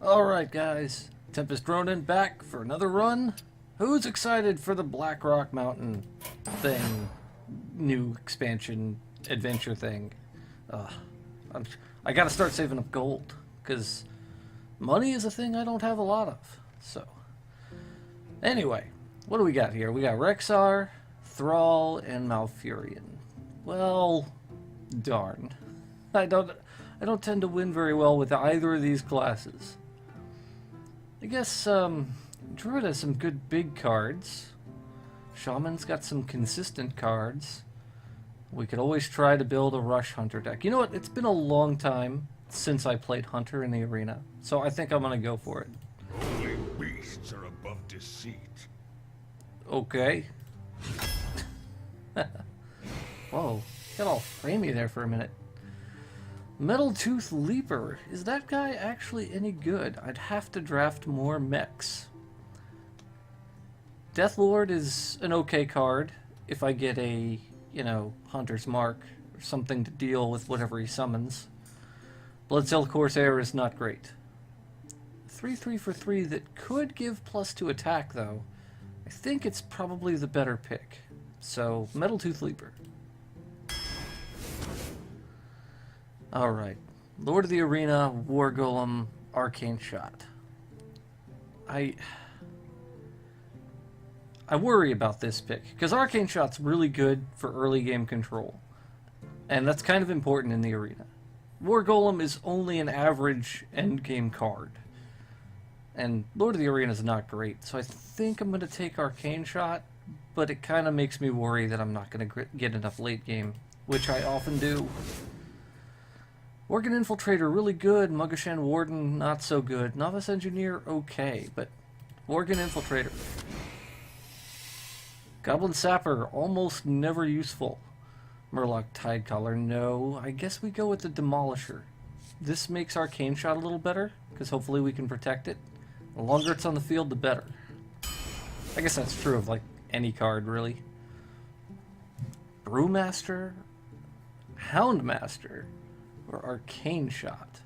Alright guys, TempestRonin back for another run. Who's excited for the Black Rock Mountain thing? New expansion adventure thing. I gotta start saving up gold, because money is a thing I don't have a lot of. So, anyway, what do we got here? We got Rexar, Thrall, and Malfurion. Well, darn. I don't tend to win very well with either of these classes. I guess, Druid has some good big cards. Shaman's got some consistent cards. We could always try to build a Rush Hunter deck. You know what? It's been a long time since I played Hunter in the arena, so I think I'm gonna go for it. Only beasts are above deceit. Okay. Whoa, got all framey there for a minute. Metal Tooth Leaper. Is that guy actually any good? I'd have to draft more mechs. Deathlord is an okay card if I get a, you know, Hunter's Mark or something to deal with whatever he summons. Bloodsail Corsair is not great. 3/3 for 3 that could give +2 attack though. I think it's probably the better pick. So, Metal Tooth Leaper. Alright. Lord of the Arena, War Golem, Arcane Shot. I worry about this pick, because Arcane Shot's really good for early game control. And that's kind of important in the arena. War Golem is only an average end game card. And Lord of the Arena is not great, so I think I'm going to take Arcane Shot, but it kind of makes me worry that I'm not going to get enough late game, which I often do. Worgen Infiltrator, really good. Mugashan Warden, not so good. Novice Engineer, okay, but Worgen Infiltrator. Goblin Sapper, almost never useful. Murloc Tidecaller, no. I guess we go with the Demolisher. This makes Arcane Shot a little better, because hopefully we can protect it. The longer it's on the field, the better. I guess that's true of, like, any card, really. Brewmaster? Houndmaster? Or Arcane Shot?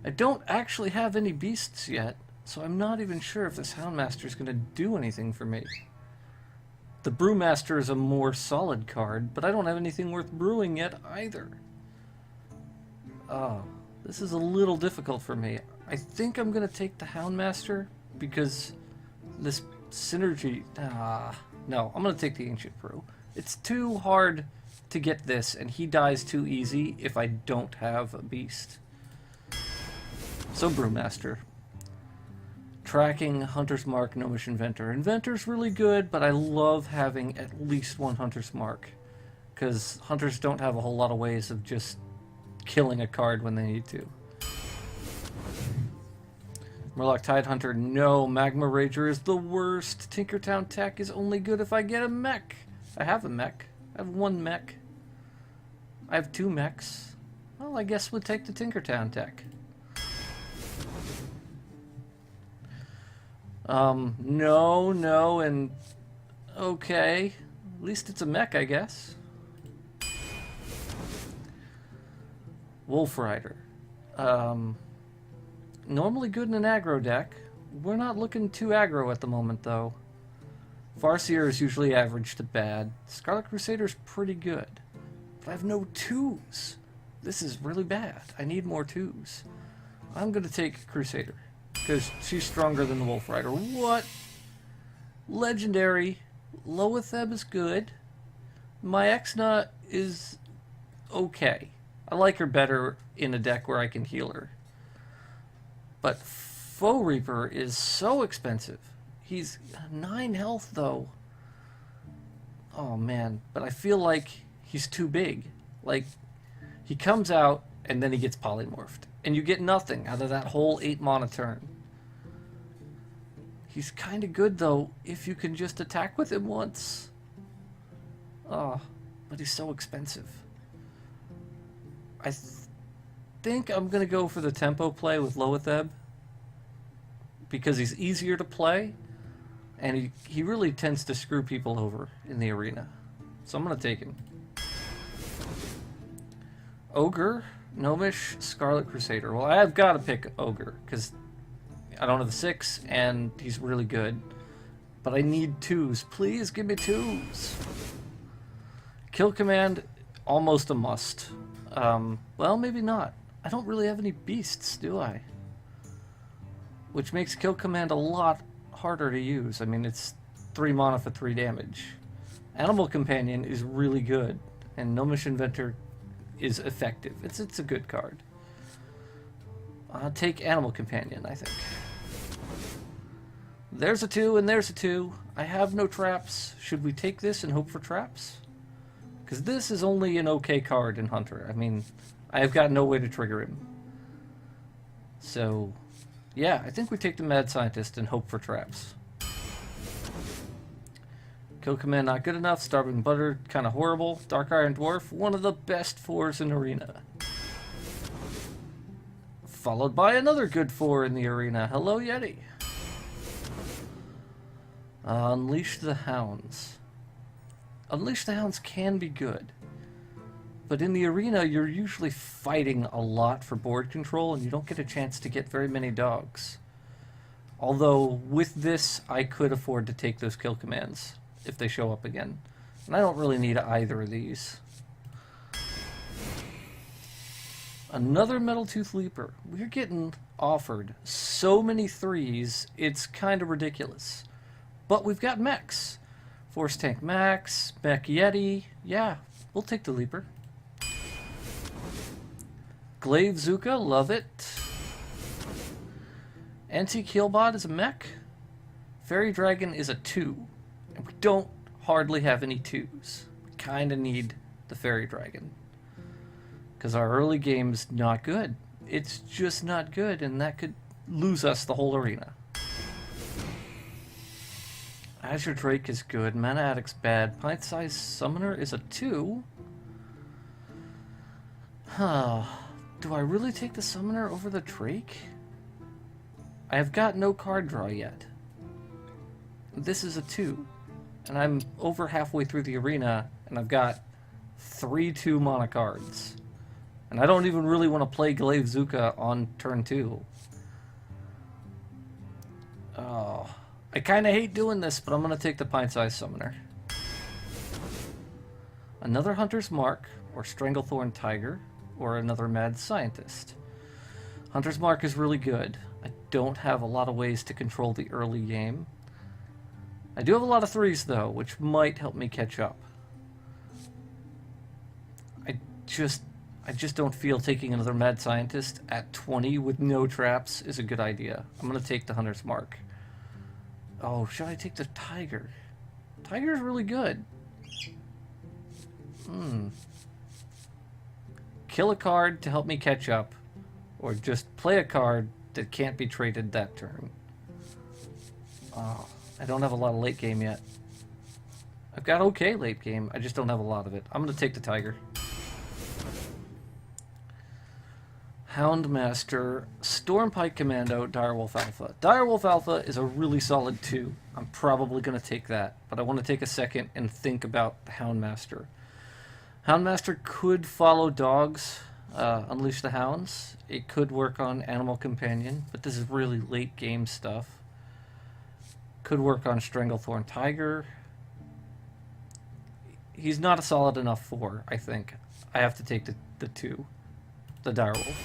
I don't actually have any beasts yet, so I'm not even sure if this Houndmaster is going to do anything for me. The Brewmaster is a more solid card, but I don't have anything worth brewing yet either. Oh, this is a little difficult for me. I think I'm going to take the Houndmaster because this synergy... no, I'm going to take the Ancient Brew. It's too hard to get this, and he dies too easy if I don't have a beast. So Brewmaster. Tracking, Hunter's Mark, Gnomish Inventor. Inventor's really good, but I love having at least one Hunter's Mark, because Hunters don't have a whole lot of ways of just killing a card when they need to. Murloc Tidehunter, no. Magma Rager is the worst. Tinkertown Tech is only good if I get a mech. I have a mech. I have one mech. I have 2 mechs. Well, I guess we'll take the Tinkertown Tech. No, and... okay. At least it's a mech, I guess. Wolf Rider. Normally good in an aggro deck. We're not looking too aggro at the moment, though. Farseer is usually average to bad. Scarlet Crusader's pretty good. But I have no 2s. This is really bad. I need more 2s. I'm going to take Crusader, because she's stronger than the Wolf Rider. What? Legendary. Loetheb is good. My Exna is okay. I like her better in a deck where I can heal her. But Foe Reaper is so expensive. He's 9 health, though. Oh, man. But I feel like he's too big. Like, he comes out, and then he gets polymorphed. And you get nothing out of that whole 8 mana turn. He's kind of good, though, if you can just attack with him once. Oh, but he's so expensive. I think I'm going to go for the tempo play with Loetheb, because he's easier to play, and he really tends to screw people over in the arena. So I'm going to take him. Ogre. Gnomish, Scarlet Crusader. Well, I've got to pick Ogre, because I don't have the 6, and he's really good. But I need 2s. Please give me 2s. Kill command, almost a must. Well, maybe not. I don't really have any beasts, do I? Which makes kill command a lot harder to use. I mean, it's 3 mana for 3 damage. Animal Companion is really good, and Gnomish Inventor is effective. It's a good card. I'll take Animal Companion, I think. There's a 2 and there's a 2. I have no traps. Should we take this and hope for traps? Because this is only an okay card in Hunter. I mean, I have got no way to trigger him. So, yeah, I think we take the Mad Scientist and hope for traps. Kill command not good enough. Starving Butter, kind of horrible. Dark Iron Dwarf, one of the best 4s in Arena. Followed by another good 4 in the Arena. Hello, Yeti. Unleash the Hounds. Unleash the Hounds can be good. But in the Arena, you're usually fighting a lot for board control, and you don't get a chance to get very many dogs. Although, with this, I could afford to take those kill commands if they show up again. And I don't really need either of these. Another Metal Tooth Leaper. We're getting offered so many 3s, it's kind of ridiculous. But we've got mechs. Force Tank Max, Mech Yeti. Yeah, we'll take the Leaper. Glaive Zuka, love it. Anti-Killbot is a mech. Fairy Dragon is a 2. And we don't hardly have any 2s. We kind of need the Fairy Dragon. Because our early game's not good. It's just not good, and that could lose us the whole arena. Azure Drake is good. Mana Addict's bad. Pint-Sized Summoner is a 2. Huh. Do I really take the Summoner over the Drake? I have got no card draw yet. This is a 2. And I'm over halfway through the arena, and I've got 3 2-mana cards. And I don't even really want to play Glaive Zuka on turn 2. Oh, I kind of hate doing this, but I'm going to take the Pint-Sized Summoner. Another Hunter's Mark, or Stranglethorn Tiger, or another Mad Scientist. Hunter's Mark is really good. I don't have a lot of ways to control the early game. I do have a lot of 3s, though, which might help me catch up. I just don't feel taking another Mad Scientist at 20 with no traps is a good idea. I'm going to take the Hunter's Mark. Oh, should I take the Tiger? Tiger's really good. Kill a card to help me catch up, or just play a card that can't be traded that turn. Oh, I don't have a lot of late game yet. I've got okay late game, I just don't have a lot of it. I'm going to take the Tiger. Houndmaster, Stormpike Commando, Direwolf Alpha. Direwolf Alpha is a really solid 2. I'm probably going to take that, but I want to take a second and think about the Houndmaster. Houndmaster could follow dogs, Unleash the Hounds. It could work on Animal Companion, but this is really late game stuff. Could work on Stranglethorn Tiger. He's not a solid enough 4, I think. I have to take the 2. The Direwolf.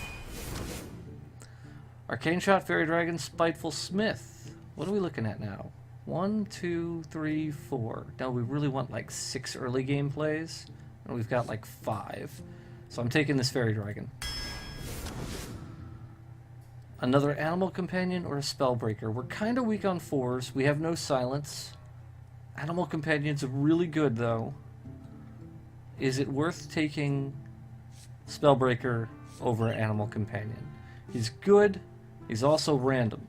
Arcane Shot, Fairy Dragon, Spiteful Smith. What are we looking at now? 1, 2, 3, 4. Now we really want like 6 early game plays, and we've got like 5. So I'm taking this Fairy Dragon. Another Animal Companion or a Spellbreaker. We're kind of weak on 4s. We have no silence. Animal Companion's really good, though. Is it worth taking Spellbreaker over Animal Companion? He's good. He's also random.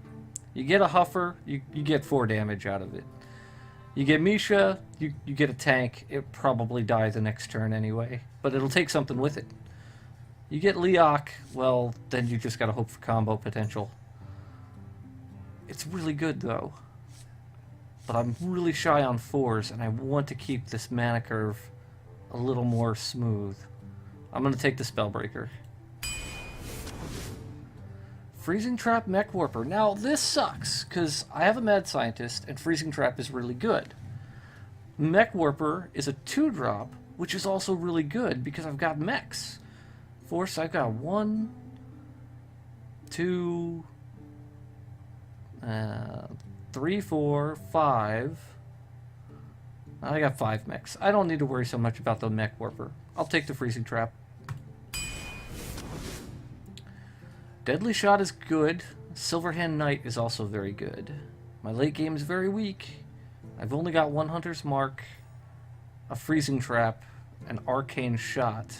You get a Huffer, you get 4 damage out of it. You get Misha, you get a tank. It'll probably die the next turn anyway, but it'll take something with it. You get Leok, well, then you just gotta hope for combo potential. It's really good, though. But I'm really shy on 4s, and I want to keep this mana curve a little more smooth. I'm gonna take the Spellbreaker. Freezing Trap, Mech Warper. Now, this sucks, because I have a Mad Scientist, and Freezing Trap is really good. Mech Warper is a 2-drop, which is also really good, because I've got mechs. Force, I've got 1, 2, 3, 4, 5. I got 5 mechs. I don't need to worry so much about the Mech Warper. I'll take the Freezing Trap. Deadly Shot is good. Silverhand Knight is also very good. My late game is very weak. I've only got 1 Hunter's Mark, a Freezing Trap, an Arcane Shot,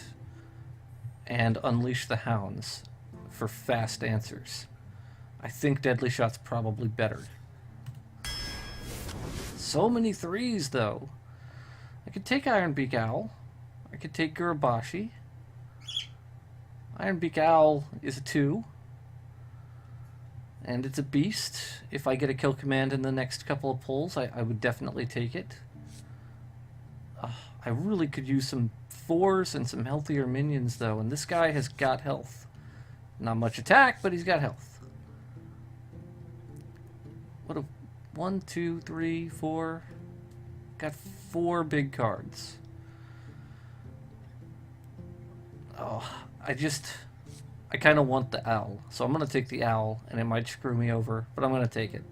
and Unleash the Hounds for fast answers. I think Deadly Shot's probably better. So many 3s, though. I could take Ironbeak Owl. I could take Gurabashi. Ironbeak Owl is a 2. And it's a beast. If I get a kill command in the next couple of pulls, I would definitely take it. I really could use some 4s and some healthier minions, though. And this guy has got health. Not much attack, but he's got health. What a... 1, 2, 3, 4... Got 4 big cards. Oh, I kind of want the owl, so I'm going to take the owl, and it might screw me over, but I'm going to take it.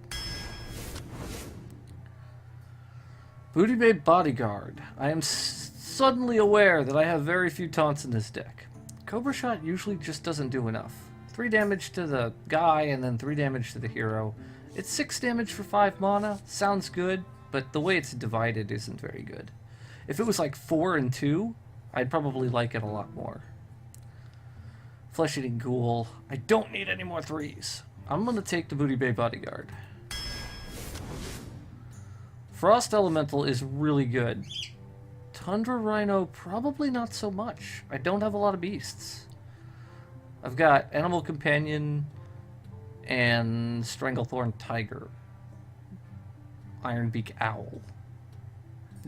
Booty Bay Bodyguard. I am suddenly aware that I have very few taunts in this deck. Cobra Shot usually just doesn't do enough. 3 damage to the guy, and then 3 damage to the hero. It's 6 damage for 5 mana. Sounds good, but the way it's divided isn't very good. If it was like 4 and 2, I'd probably like it a lot more. Flesh-Eating Ghoul. I don't need any more 3s. I'm going to take the Booty Bay Bodyguard. Frost Elemental is really good. Tundra Rhino, probably not so much. I don't have a lot of beasts. I've got Animal Companion and Stranglethorn Tiger. Ironbeak Owl.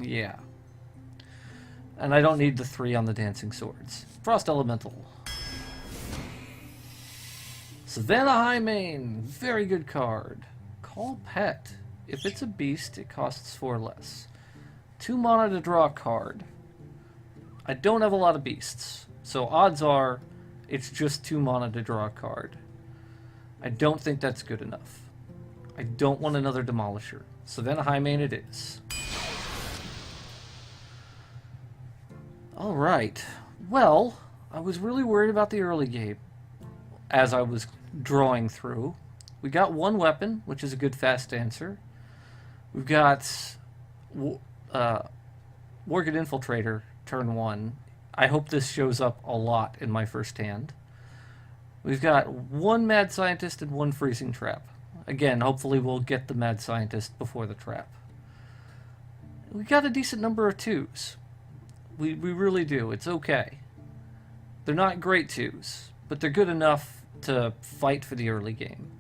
Yeah. And I don't need the 3 on the Dancing Swords. Frost Elemental. Savannah Highmane, very good card. Call Pet. If it's a beast, it costs 4 less. 2 mana to draw a card. I don't have a lot of beasts, so odds are it's just 2 mana to draw a card. I don't think that's good enough. I don't want another Demolisher. Savannah Highmane it is. Alright. Well, I was really worried about the early game as I was drawing through. We got 1 weapon, which is a good fast answer. We've got Worgen Infiltrator, turn 1. I hope this shows up a lot in my first hand. We've got 1 Mad Scientist and 1 Freezing Trap. Again, hopefully we'll get the Mad Scientist before the trap. We got a decent number of 2s. We really do. It's okay. They're not great 2s, but they're good enough to fight for the early game.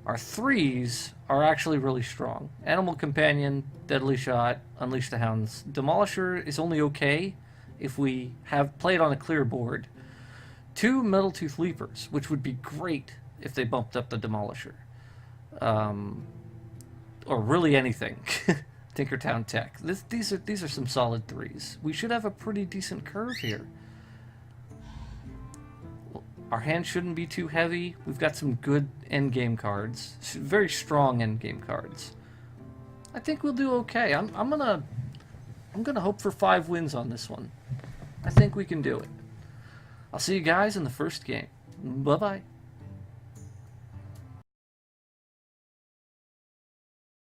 Our 3s are actually really strong. Animal Companion, Deadly Shot, Unleash the Hounds. Demolisher is only okay if we have played on a clear board. 2 Metal Tooth Leapers, which would be great if they bumped up the Demolisher. Or really anything. Tinkertown Tech. These are some solid 3s. We should have a pretty decent curve here. Our hand shouldn't be too heavy. We've got some good endgame cards. Very strong endgame cards. I think we'll do okay. I'm gonna hope for 5 wins on this one. I think we can do it. I'll see you guys in the first game. Bye-bye.